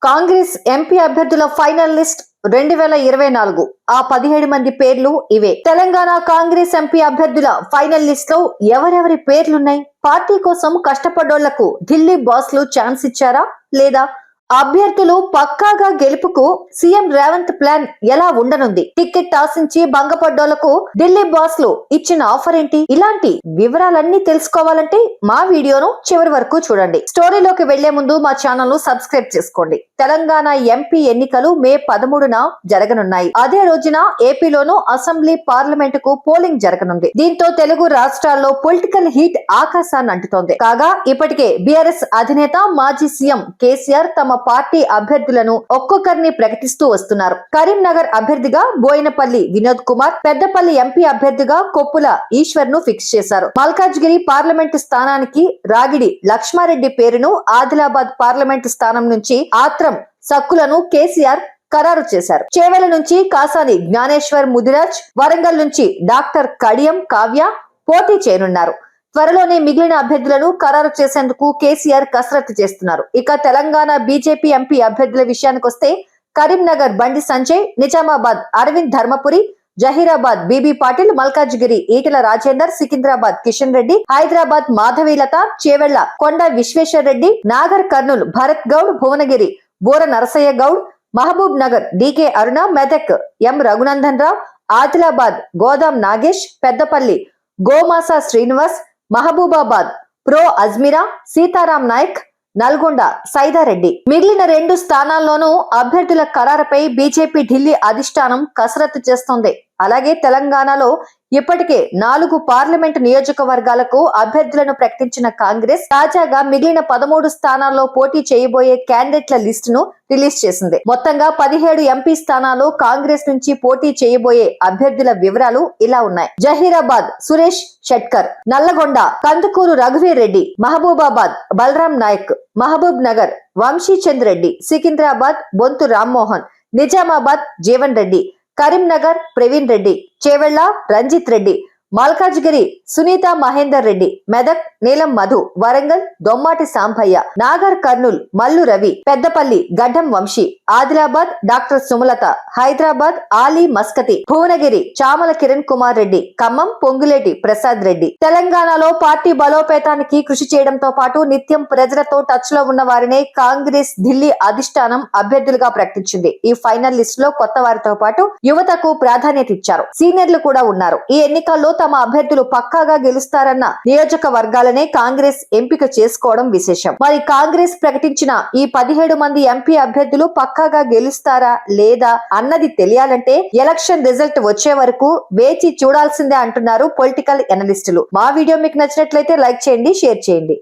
Congress MP అభ్యర్థుల final list 2024 ఆ 17 మంది పేర్లు ఇవే. తెలంగాణ కాంగ్రెస్ ఎంపీ అభ్యర్థుల ఫైనల్ లిస్ట్ లో ఎవరెవరి పేర్లున్నాయి? పార్టీ కోసం కష్టపడ్డోళ్లకు ఢిల్లీ బాస్లు ఛాన్స్ ఇచ్చారా లేదా? అభ్యర్థులు పక్కాగా గెలుపుకు సీఎం రేవంత్ ప్లాన్ ఎలా ఉండనుంది? టికెట్ ఆశించి భంగపడ్డోళ్లకు ఢిల్లీ బాస్లు ఇచ్చిన ఆఫర్ ఏంటి? ఇలాంటి వివరాలన్నీ తెలుసుకోవాలంటే మా వీడియోను చివరి వరకు చూడండి. స్టోరీలోకి వెళ్లే ముందు మా ఛానల్ ను సబ్స్క్రైబ్ చేసుకోండి. తెలంగాణ ఎంపీ ఎన్నికలు మే 13న జరగనున్నాయి. అదే రోజున ఏపీలోను అసెంబ్లీ పార్లమెంటుకు పోలింగ్ జరగనుంది. దీంతో తెలుగు రాష్ట్రాల్లో పొలిటికల్ హీట్ ఆకాశాన్ని అంటుతోంది. కాగా ఇప్పటికే బీఆర్ఎస్ అధినేత మాజీ సీఎం కేసీఆర్ తమ పార్టీ అభ్యర్థులను ఒక్కొక్కరిని ప్రకటిస్తూ వస్తున్నారు. కరీంనగర్ అభ్యర్థిగా బోయినపల్లి వినోద్ కుమార్, పెద్దపల్లి ఎంపీ అభ్యర్థిగా కొప్పుల ఈశ్వర్ ను ఫిక్స్ చేశారు. మల్కాజ్గిరి పార్లమెంటు స్థానానికి రాగిడి లక్ష్మారెడ్డి పేరును, ఆదిలాబాద్ పార్లమెంటు స్థానం నుంచి ఆత్రం సక్కులను కేసీఆర్ ఖరారు చేశారు. చేవెల నుంచి కాసాని జ్ఞానేశ్వర్ ముదిరాజ్, వరంగల్ నుంచి డాక్టర్ కడియం కావ్య పోటీ చేయనున్నారు. త్వరలోనే మిగిలిన అభ్యర్థులను ఖరారు చేసేందుకు కేసీఆర్ కసరత్తు చేస్తున్నారు. ఇక తెలంగాణ బీజేపీ ఎంపీ అభ్యర్థుల విషయానికి వస్తే కరీంనగర్ బండి సంజయ్, నిజామాబాద్ అరవింద్ ధర్మపురి, జహీరాబాద్ బీబీ పాటిల్, మల్కాజ్గిరి ఈటెల రాజేందర్, సికింద్రాబాద్ కిషన్ రెడ్డి, హైదరాబాద్ మాధవీలత, చేవెళ్ల కొండ విశ్వేశ్వర్ రెడ్డి, నాగర్ కర్నూల్ భరత్ గౌడ్, భువనగిరి బోర నరసయ్య గౌడ్, మహబూబ్ నగర్ డీకే అరుణ, మెదక్ ఎం రఘునందన్ రావు, ఆదిలాబాద్ గోదాం నాగేష్, పెద్దపల్లి గోమాసా శ్రీనివాస్, మహబూబాబాద్ ప్రో అజ్మిరా సీతారాం నాయక్, నల్గొండ సైదారెడ్డి. మిగిలిన 2 స్థానాల్లోనూ అభ్యర్థుల ఖరారుపై బీజేపీ ఢిల్లీ అధిష్టానం కసరత్తు చేస్తోంది. అలాగే తెలంగాణలో ఇప్పటికే 4 పార్లమెంటు నియోజకవర్గాలకు అభ్యర్థులను ప్రకటించిన కాంగ్రెస్ తాజాగా మిగిలిన 13 స్థానాల్లో పోటీ చేయబోయే క్యాండిడేట్ల లిస్టును రిలీజ్ చేసింది. మొత్తంగా 17 ఎంపీ స్థానాలు కాంగ్రెస్ నుంచి పోటీ చేయబోయే అభ్యర్థుల వివరాలు ఇలా ఉన్నాయి. జహీరాబాద్ సురేష్ షెట్కర్, నల్లగొండ కందుకూరు రఘువీర్ రెడ్డి, మహబూబాబాద్ బలరాం నాయక్, మహబూబ్ నగర్ వంశీచంద్ రెడ్డి, సికింద్రాబాద్ బొంతు రామ్మోహన్, నిజామాబాద్ జీవన్ రెడ్డి, కరీంనగర్ ప్రవీణ్ రెడ్డి, చేవెళ్ల రంజిత్ రెడ్డి, మల్కాజ్గిరి సునీత మహేందర్ రెడ్డి, మెదక్ నీలం మధు, వరంగల్ దొమ్మాటి సాంభయ్య, నాగర్ కర్నూల్ మల్లు రవి, పెద్దపల్లి గడ్డం వంశీ, ఆదిలాబాద్ డాక్టర్ సుమలత, హైదరాబాద్ ఆలీ మస్కతి, భువనగిరి చామల కిరణ్ కుమార్ రెడ్డి, ఖమ్మం పొంగులేటి ప్రసాద్ రెడ్డి. తెలంగాణలో పార్టీ బలోపేతానికి కృషి చేయడంతో పాటు నిత్యం ప్రజలతో టచ్ లో ఉన్న వారినే కాంగ్రెస్ ఢిల్లీ అధిష్టానం అభ్యర్థులుగా ప్రకటించింది. ఈ ఫైనల్ లిస్ట్ లో కొత్త వారితో పాటు యువతకు ప్రాధాన్యత ఇచ్చారు. సీనియర్లు కూడా ఉన్నారు. ఈ ఎన్నికల్లో తమ అభ్యర్థులు పక్కాగా గెలుస్తారన్న నియోజకవర్గాలనే కాంగ్రెస్ ఎంపిక చేసుకోవడం విశేషం. మరి కాంగ్రెస్ ప్రకటించిన ఈ 17 మంది ఎంపీ అభ్యర్థులు పక్కాగా గెలుస్తారా లేదా అన్నది తెలియాలంటే ఎలక్షన్ రిజల్ట్ వచ్చే వరకు వేచి చూడాల్సిందే అంటున్నారు పొలిటికల్ ఎనలిస్టులు. మా వీడియో మీకు నచ్చినట్లయితే లైక్ చేయండి, షేర్ చేయండి.